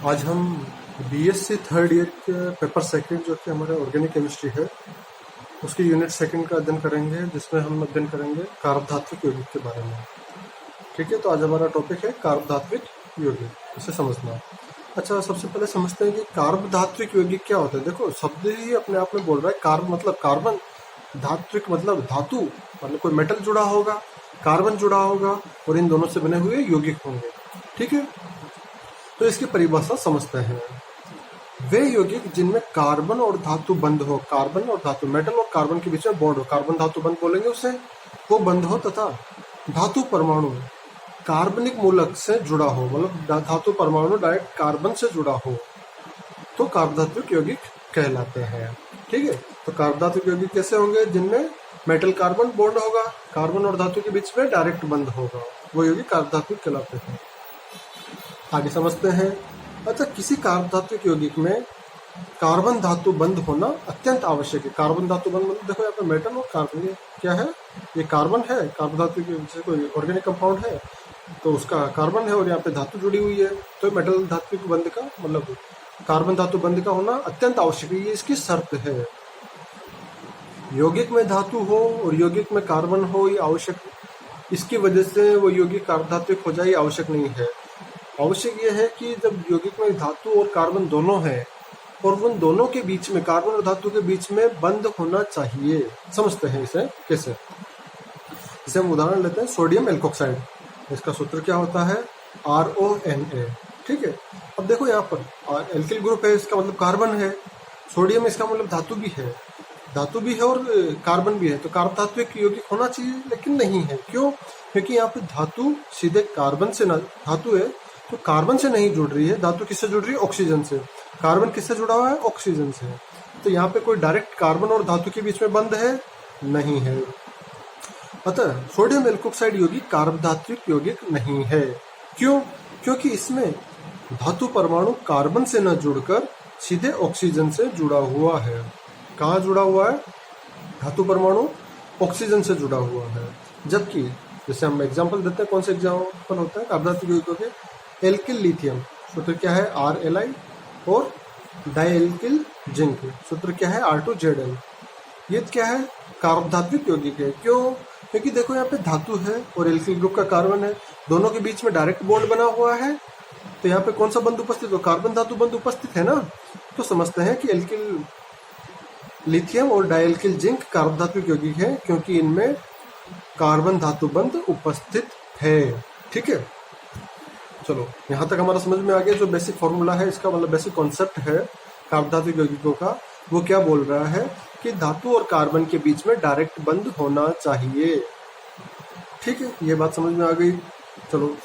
आज हम BSc third year के पेपर सेकंड जो कि हमारा ऑर्गेनिक केमिस्ट्री है उसकी यूनिट सेकंड का अध्ययन करेंगे, जिसमें हम अध्ययन करेंगे कार्बधात्विक यौगिक के बारे में। ठीक है, तो आज हमारा टॉपिक है कार्बधात्विक यौगिक, इसे समझना। अच्छा, सबसे पहले समझते हैं कि कार्बधात्विक यौगिक क्या होता है। देखो, शब्द ही अपने आप में बोल रहा है। कार्ब मतलब कार्बन, धात्विक मतलब धातु, मतलब कोई मेटल जुड़ा होगा, कार्बन जुड़ा होगा और इन दोनों से बने हुए यौगिक होंगे। ठीक है, तो इसकी परिभाषा समझते हैं। वे यौगिक जिनमें कार्बन और धातु बंध हो, कार्बन और धातु, मेटल और कार्बन के बीच में बॉन्ड हो, कार्बन धातु बंध बोलेंगे उसे, वो बंध हो, तथा धातु परमाणु कार्बनिक मूलक से जुड़ा हो, मतलब धातु परमाणु डायरेक्ट कार्बन से जुड़ा हो, तो कार्बधात्विक यौगिक कहलाते हैं। ठीक है, तो कार्बधात्विक यौगिक कैसे होंगे? जिनमें मेटल कार्बन बॉन्ड होगा, कार्बन और धातु के बीच में डायरेक्ट बंध होगा, वो यौगिक कार्बधात्विक कहलाते हैं। आगे समझते हैं। अच्छा, किसी कार्बधात्विक यौगिक में कार्बन धातु बंध होना अत्यंत आवश्यक है। कार्बन धातु बंध मतलब देखो यहाँ पे मेटल और कार्बन, ये क्या है? ये कार्बन है। कार्बधात्विक जैसे कोई ऑर्गेनिक कंपाउंड है तो उसका कार्बन है और यहाँ पे धातु जुड़ी हुई है, तो मेटल धात्विक बंध का मतलब कार्बन धातु बंध का होना अत्यंत आवश्यक है, ये इसकी शर्त है। यौगिक में धातु हो और यौगिक में कार्बन हो, ये आवश्यक, इसकी वजह से वो यौगिक कार्बधात्विक हो जाए, ये आवश्यक नहीं है। आवश्यक यह है कि जब यौगिक में धातु और कार्बन दोनों है और उन दोनों के बीच में, कार्बन और धातु के बीच में बंध होना चाहिए। समझते हैं इसे कैसे। इसे हम उदाहरण लेते हैं, सोडियम एल्कोक्साइड। इसका सूत्र क्या होता है? RONA। ठीक है, अब देखो यहाँ पर एल्किल ग्रुप है, इसका मतलब कार्बन है। सोडियम इसका मतलब धातु भी है, धातु भी है और कार्बन भी है, तो कार्बधात्विक यौगिक होना चाहिए, लेकिन नहीं है। क्यों? क्योंकि यहाँ पे धातु सीधे कार्बन से, ना धातु है तो कार्बन से नहीं जुड़ रही है, धातु किससे जुड़ रही है? ऑक्सीजन से। कार्बन किससे जुड़ा हुआ है? ऑक्सीजन से। तो यहाँ पे कोई डायरेक्ट कार्बन और धातु के बीच में बंध है? नहीं है। अतः सोडियम एल्कोक्साइड यौगिक कार्बधात्विक यौगिक नहीं है। क्यों? क्योंकि इसमें धातु परमाणु कार्बन से न जुड़कर सीधे ऑक्सीजन से जुड़ा हुआ है। कहाँ जुड़ा हुआ है? धातु परमाणु ऑक्सीजन से जुड़ा हुआ है। जबकि जैसे हम एग्जांपल देते हैं, कौन से एग्जांपल होता है कार्बधात्विक यौगिकों के? एल्किल लिथियम, सूत्र क्या है? RLi, और डाइएल्किल जिंक, सूत्र क्या है? R2Zl। ये क्या है? कार्बधात्विक यौगिक है। क्यों? क्योंकि देखो यहाँ पे धातु है और एल्किल ग्रुप का कार्बन है, दोनों के बीच में डायरेक्ट बॉन्ड बना हुआ है, तो यहाँ पे कौन सा बंध उपस्थित हो? कार्बन धातु बंध उपस्थित है ना। तो समझते हैं कि एल्किल लिथियम और डाइएल्किल जिंक कार्बधात्विक यौगिक है, क्योंकि इनमें कार्बन धातु बंध उपस्थित है। ठीक है, चलो यहाँ तक हमारा समझ में आ गया। जो बेसिक फॉर्मूला है इसका, मतलब बेसिक कॉन्सेप्ट है कार्बधात्विक यौगिकों का, वो क्या बोल रहा है कि धातु और कार्बन के बीच में डायरेक्ट बंध होना चाहिए। ठीक है, ये बात समझ में आ गई। चलो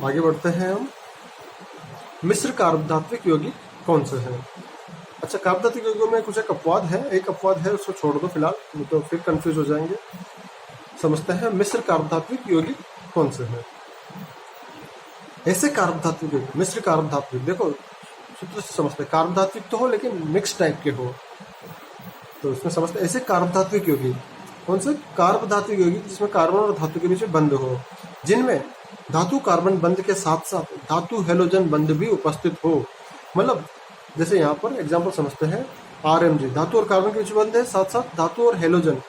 आगे बढ़ते हैं हम। मिश्र कार्बधात्विक यौगिक कौन से हैं? अच्छा, कार्बधात्विक यौगिकों में कुछ एक अपवाद है, उसको छोड़ दो फिलहाल, नहीं तो फिर कंफ्यूज हो जाएंगे। समझते हैं मिश्र कार्बधात्विक यौगिक कौन से हैं। ऐसे कार्बधात्विक, मिश्र कार्बधात्विक, देखो सूत्र से समझते हैं, कार्बधात्विक तो हो लेकिन मिक्स टाइप के हो, तो इसमें समझते हैं ऐसे कार्बधात्विक यौगिक कौन से? कार्बधात्विक यौगिक जिसमें कार्बन और धातु के बीच में बंध हो, जिनमें धातु कार्बन बंध के साथ साथ धातु हेलोजन बंध भी उपस्थित हो। मतलब जैसे यहाँ पर एग्जाम्पल समझते हैं, RMG, धातु और कार्बन के बीच में बंध है, साथ साथ धातु और हेलोजन,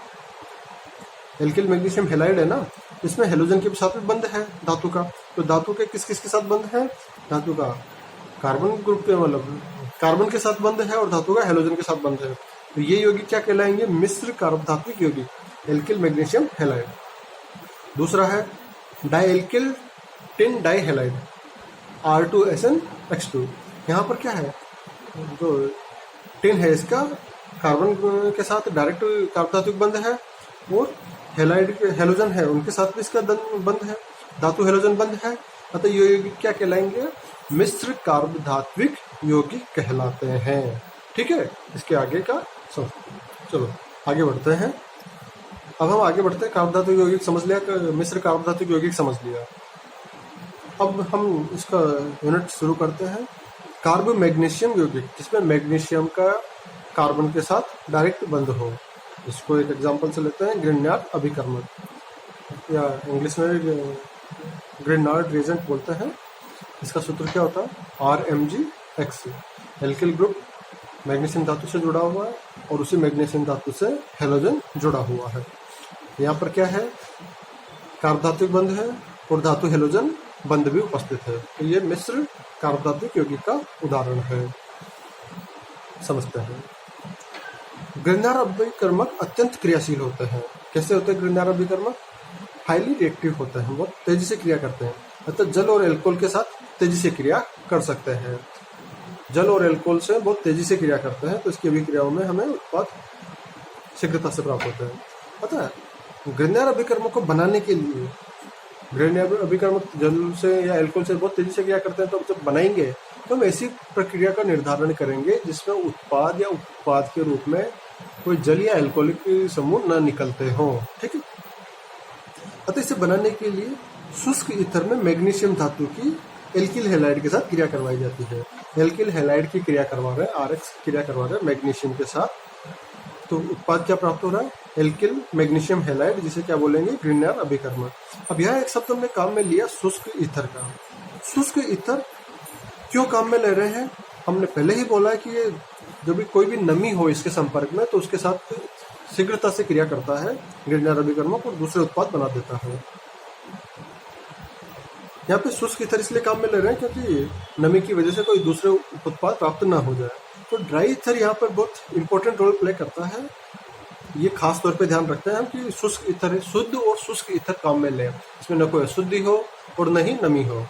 एल्किल मैग्नीशियम हेलाइड है ना, इसमें हेलोजन के साथ भी बंध है धातु का। तो धातु के किस किस के साथ बंध है? धातु का कार्बन ग्रुप के, मतलब कार्बन के साथ बंध है, और धातु का हेलोजन के साथ बंध है। तो ये यौगिक क्या कहलाएंगे? मिश्र कार्बधात्विक यौगिक, एल्किल मैग्नीशियम हेलाइड। दूसरा है डाइएल्किल टिन डाइहेलाइड, R2SnX2। यहाँ पर क्या है? जो टिन है इसका कार्बन के साथ डायरेक्ट कार्बधात्विक बंध है, और हेलाइड के हेलोजन है उनके साथ भी इसका बंध है, धातु हेलोजन बंध है। अतः ये यौगिक क्या कहलाएंगे? मिश्र कार्बधात्विक यौगिक कहलाते हैं। ठीक है, इसके आगे का चलो आगे बढ़ते हैं। अब हम आगे बढ़ते हैं, कार्बधात्विक यौगिक समझ लिया, मिश्र कार्बधात्विक यौगिक समझ लिया। अब हम इसका यूनिट शुरू करते हैं। कार्ब मैग्नीशियम यौगिक, जिसमें मैग्नीशियम का कार्बन के साथ डायरेक्ट बंध हो। इसको एक एग्जांपल से लेते हैं, ग्रिग्नार्ड अभिकर्मक, या इंग्लिश में ग्रिग्नार्ड रिएजेंट बोलते हैं। इसका सूत्र क्या होता है? RMgHc। एल्किल ग्रुप मैग्नीशियम धातु से जुड़ा हुआ है और उसी मैग्नीशियम धातु से हेलोजन जुड़ा हुआ है। यहाँ पर क्या है? कार्बधातुक बंध है और धातु हेलोजन बंध भी उपस्थित है। तो ये मिश्र कार्बधातुक यौगिक का उदाहरण है। समझते हैं। ग्रिग्नार अभिकर्मक अत्यंत क्रियाशील होते हैं। कैसे होते हैं ग्रिग्नार अभिकर्मक? हाईली रिएक्टिव होते हैं, बहुत तेजी से क्रिया करते हैं। अतः जल और एल्कोहल के साथ तेजी से क्रिया कर सकते हैं। जल और एल्कोहल से बहुत तेजी से क्रिया करते हैं, तो इसकी अभिक्रियाओं में हमें उत्पाद शीघ्रता से प्राप्त होते हैं। अतः ग्रिग्नार अभिकर्मक को बनाने के लिए, ग्रिग्नार अभिकर्मक जल से या एल्कोहल से बहुत तेजी से क्रिया करते हैं, तो जब बनाएंगे तो हम ऐसी प्रक्रिया का निर्धारण करेंगे जिसमें उत्पाद या उत्पाद के रूप में कोई जल या एल्कोहलिक समूह न निकलते हों। ठीक है। अतः इसे बनाने के लिए शुष्क ईथर में मैग्नीशियम धातु की एल्किल हैलाइड के साथ क्रिया करवाई जाती है। एल्किल हैलाइड की क्रिया करवा रहे हैं, RX क्रिया करवा रहे हैं मैग्नीशियम के साथ, तो उत्पाद क्या प्राप्त हो रहा है? एल्किल मैग्नीशियम हैलाइड, जिसे क्या बोलेंगे? ग्रिग्नार अभिकर्मक। अब यहाँ एक शब्द हमने काम में लिया शुष्क ईथर का। शुष्क ईथर क्यों काम में ले रहे हैं? हमने पहले ही बोला है कि ये जब भी कोई भी नमी हो इसके संपर्क में, तो उसके साथ शीघ्रता से क्रिया करता है ग्रिग्नार अभिकर्मक और दूसरे उत्पाद बना देता है। यहाँ पे शुष्क ईथर इसलिए काम में ले रहे हैं क्योंकि नमी की वजह से कोई दूसरे उत्पाद प्राप्त ना हो जाए। तो ड्राई ईथर यहाँ पर बहुत इंपॉर्टेंट रोल प्ले करता है। ये खास तौर पे ध्यान रखते हैं हम कि शुष्क ईथर, शुद्ध और शुष्क ईथर काम में लें, इसमें न कोई अशुद्धि हो और न ही नमी हो।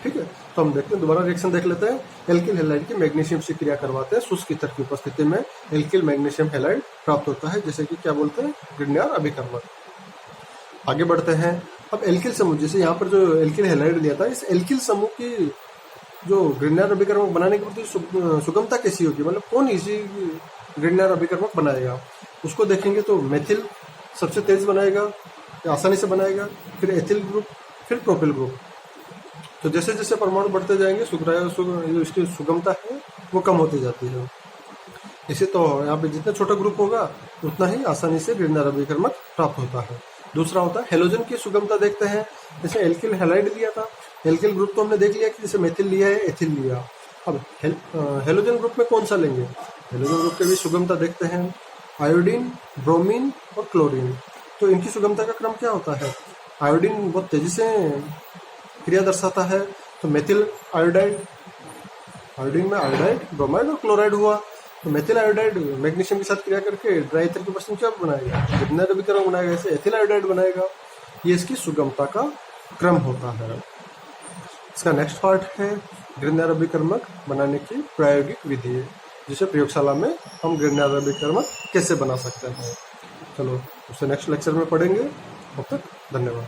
ठीक है। तो हम देखते हैं, दोबारा रिएक्शन देख लेते हैं। एल्किल हैलाइड की मैग्नीशियम से क्रिया करवाते हैं, शुष्क ईथर की उपस्थिति में एल्किल मैग्नीशियम हैलाइड प्राप्त होता है, जैसे कि क्या बोलते हैं? ग्रिग्नार अभिकर्मक। आगे बढ़ते हैं। अब एल्किल समूह, जैसे यहाँ पर जो एल्किल हैलाइड लिया था, इस एल्किल समूह की जो ग्रिग्नार अभिकर्मक बनाने की प्रति सुगमता कैसी होगी, मतलब कौन इसी ग्रिग्नार अभिकर्मक बनाएगा, उसको देखेंगे। तो मेथिल सबसे तेज बनाएगा, आसानी से बनाएगा, फिर एथिल ग्रुप, फिर प्रोपिल ग्रुप। तो जैसे जैसे परमाणु बढ़ते जाएंगे जो इसकी सुगमता है वो कम होती जाती है। इसे तो यहाँ पे जितना छोटा ग्रुप होगा उतना ही आसानी से ग्रिग्नार अभिकर्मक प्राप्त होता है। दूसरा होता है हेलोजन की सुगमता। देखते हैं, जैसे एल्किल हैलाइड लिया था, एल्किल ग्रुप तो हमने देख लिया कि जैसे मेथिल लिया है, एथिल लिया। अब हेलोजन ग्रुप में कौन सा लेंगे? हेलोजन ग्रुप की भी सुगमता देखते हैं। आयोडीन, ब्रोमीन और क्लोरीन। तो इनकी सुगमता का क्रम क्या होता है? आयोडीन बहुत तेजी से क्रिया दर्शाता है, तो मेथिल आयोडाइड, आयोडीन में आयोडाइड, ब्रोमाइड और क्लोराइड हुआ। तो मेथिल आयोडाइड मैग्नीशियम के साथ क्रिया करके ड्राई ईथर की उपस्थिति क्या बनाएगा? ग्रिग्नार अभिकर्मक बनाएगा, ऐसे एथिल आयोडाइड बनाएगा। ये इसकी सुगमता का क्रम होता है। इसका नेक्स्ट पार्ट है ग्रिग्नार अभिकर्मक बनाने की प्रायोगिक विधि, जिसे प्रयोगशाला में हम ग्रिग्नार अभिकर्मक कैसे बना सकते हैं। चलो उसे नेक्स्ट लेक्चर में पढ़ेंगे। तब तक धन्यवाद।